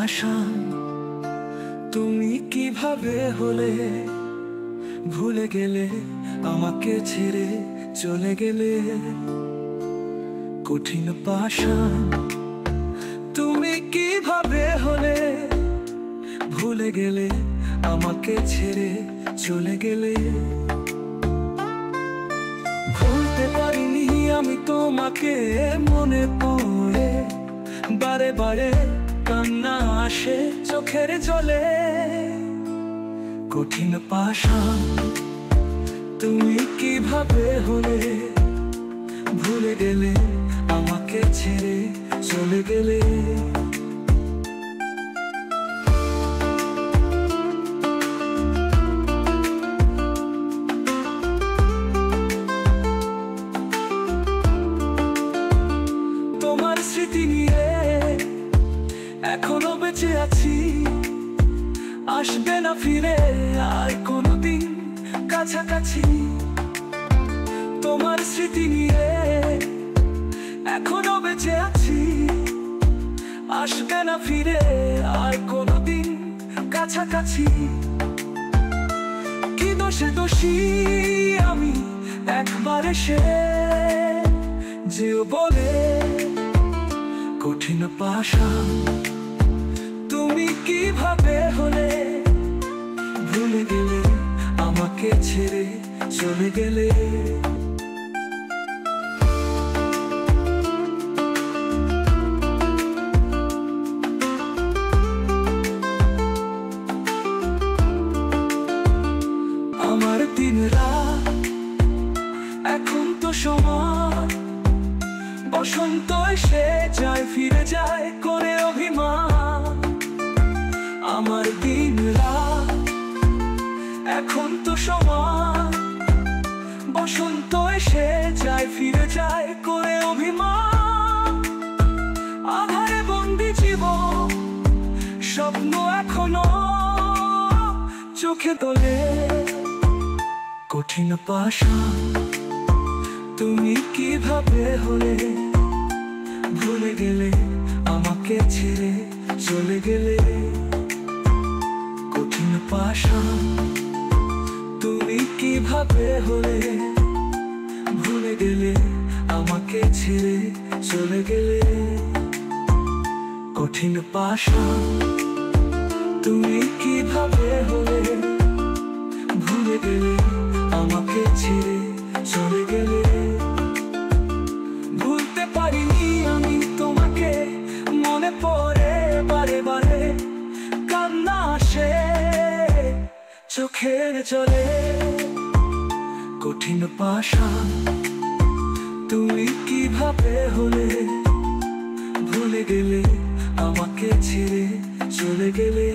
পাষাণ তুমি কিভাবে হলে, ভুলে গেলে আমাকে ছেড়ে চলে গেলে। কঠিন পাষাণ তুমি কিভাবে হলে, ভুলে গেলে আমাকে ছেড়ে চলে গেলে। ভুলতে পারিনি আমি তোমাকে, মনে পড়ে বারে বারে কান্না আসে চোখের জলে। কঠিন পাষাণ তুমি কিভাবে হলে, ভুলে গেলে আমাকে ছেড়ে চলে গেলে। তোমার স্মৃতি নিয়ে এখনো বেঁচে আছি, আসবে না ফিরে আর কোনোদিন কাছাকাছি। তোমার স্মৃতি নিয়ে এখনো বেঁচে আছি, আসবে না ফিরে আর কোনোদিন কাছাকাছি। কি দোষে দোষী আমি একবার এসে যেও বলে। কঠিন পাষাণ তুমি কিভাবে হলে, ভুলে গেলে আমাকে ছেড়ে চলে গেলে। আমার দিন রাত এখন তো সমান, বসন্ত এসে যায় ফিরে যায় করে অভিমান। আমার দিন রাত এখন তো সমান, বসন্ত এসে যায় ফিরে যায় করে অভিমান। আধারে বন্দি জীবন, স্বপ্ন এখনো চোখে তোলে। কঠিন পাষাণ তুমি কিভাবে হলে, ভুলে গেলে আমাকে ছেড়ে চলে গেলে। কঠিন পাষাণ তুমি কিভাবে হলে, ভুলে গেলে আমাকে ছেড়ে চলে গেলে। কঠিন পাষাণ তুমি কিভাবে হলে, ভুলে গেলে আমাকে ছেড়ে চলে গেলে। ভুলতে পারিনি আমি তোমাকে, মনে পড়ে বারে বারে কান্না আসে চোখের জলে। কঠিন পাষাণ তুমি কিভাবে হলে, ভুলে গেলে আমাকে ছেড়ে চলে গেলে।